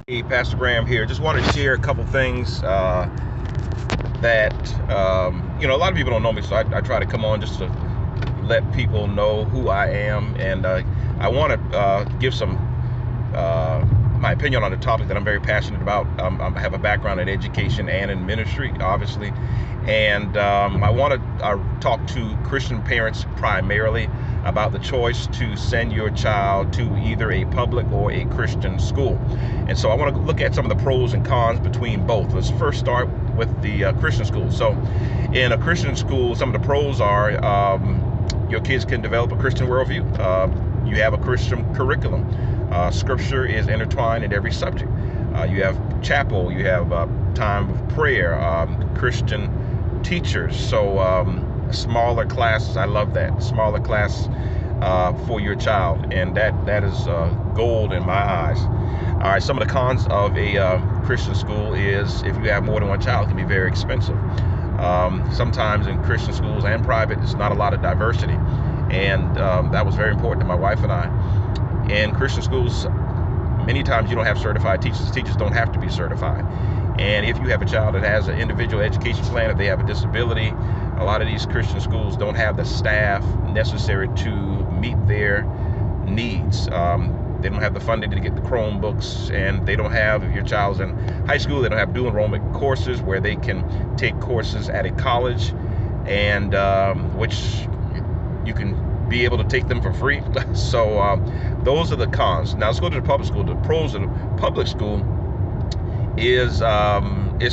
Hey, Pastor Graham here. Just wanted to share a couple things that, a lot of people don't know me, so I try to come on just to let people know who I am. And I want to give some my opinion on a topic that I'm very passionate about. I have a background in education and in ministry, obviously. And I want to talk to Christian parents primarily about the choice to send your child to either a public or a Christian school. And so I want to look at some of the pros and cons between both. Let's first start with the Christian school. So in a Christian school, some of the pros are your kids can develop a Christian worldview. You have a Christian curriculum. Scripture is intertwined in every subject. You have chapel, you have time of prayer, Christian teachers. So smaller classes, I love that. Smaller class for your child, and that is gold in my eyes. All right, some of the cons of a Christian school is if you have more than one child, it can be very expensive. Sometimes in Christian schools and private, there's not a lot of diversity, and that was very important to my wife and I. In Christian schools, many times you don't have certified teachers. Teachers don't have to be certified. And if you have a child that has an individual education plan, if they have a disability, a lot of these Christian schools don't have the staff necessary to meet their needs. They don't have the funding to get the Chromebooks, and they don't have, if your child's in high school, they don't have dual enrollment courses where they can take courses at a college, and which you can be able to take them for free. So those are the cons. Now let's go to the public school. The pros of the public school is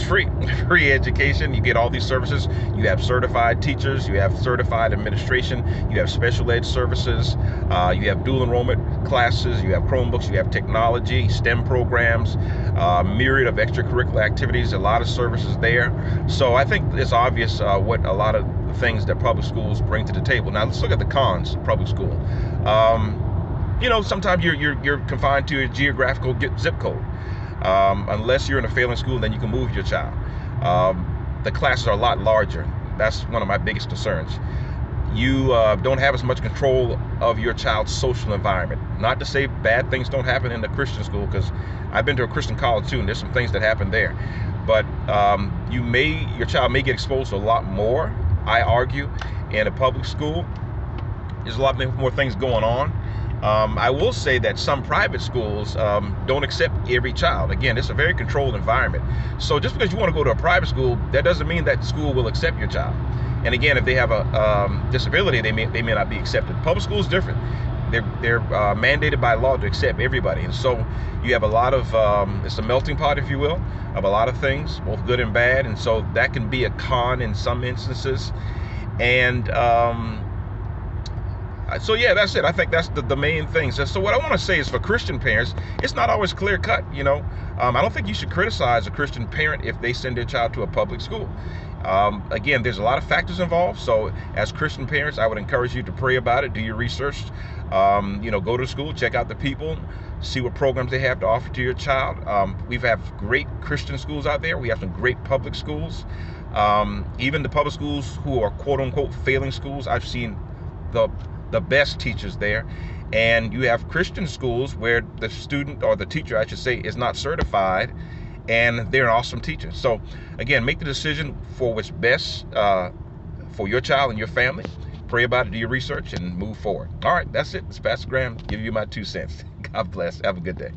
free. Free education. You get all these services. You have certified teachers, you have certified administration, you have special ed services, you have dual enrollment classes, you have Chromebooks, you have technology, STEM programs, myriad of extracurricular activities, a lot of services there. So I think it's obvious what a lot of things that public schools bring to the table. Now let's look at the cons of public school. Sometimes you're confined to a geographical zip code. Unless you're in a failing school, then you can move your child. The classes are a lot larger. That's one of my biggest concerns. You don't have as much control of your child's social environment. Not to say bad things don't happen in the Christian school, because I've been to a Christian college too, and there's some things that happen there. But your child may get exposed to a lot more, I argue, in a public school. There's a lot more things going on. I will say that some private schools don't accept every child. Again, it's a very controlled environment. So just because you want to go to a private school, that doesn't mean that school will accept your child. And again, if they have a disability, they may not be accepted. Public school is different. They're mandated by law to accept everybody. And so you have a lot of, it's a melting pot, if you will, of a lot of things, both good and bad. And so that can be a con in some instances. And so yeah, that's it. I think that's the main things. So what I want to say is, for Christian parents, it's not always clear cut. I don't think you should criticize a Christian parent if they send their child to a public school. Again, there's a lot of factors involved. So as Christian parents, I would encourage you to pray about it, do your research, go to school, check out the people, see what programs they have to offer to your child. We have great Christian schools out there. We have some great public schools. Even the public schools who are quote unquote failing schools, I've seen the best teachers there. And you have Christian schools where the student, or the teacher I should say, is not certified, and they're an awesome teacher. So again, make the decision for what's best for your child and your family. Pray about it, do your research, and move forward. All right, that's it. It's Pastor Graham giving you my 2 cents. God bless. Have a good day.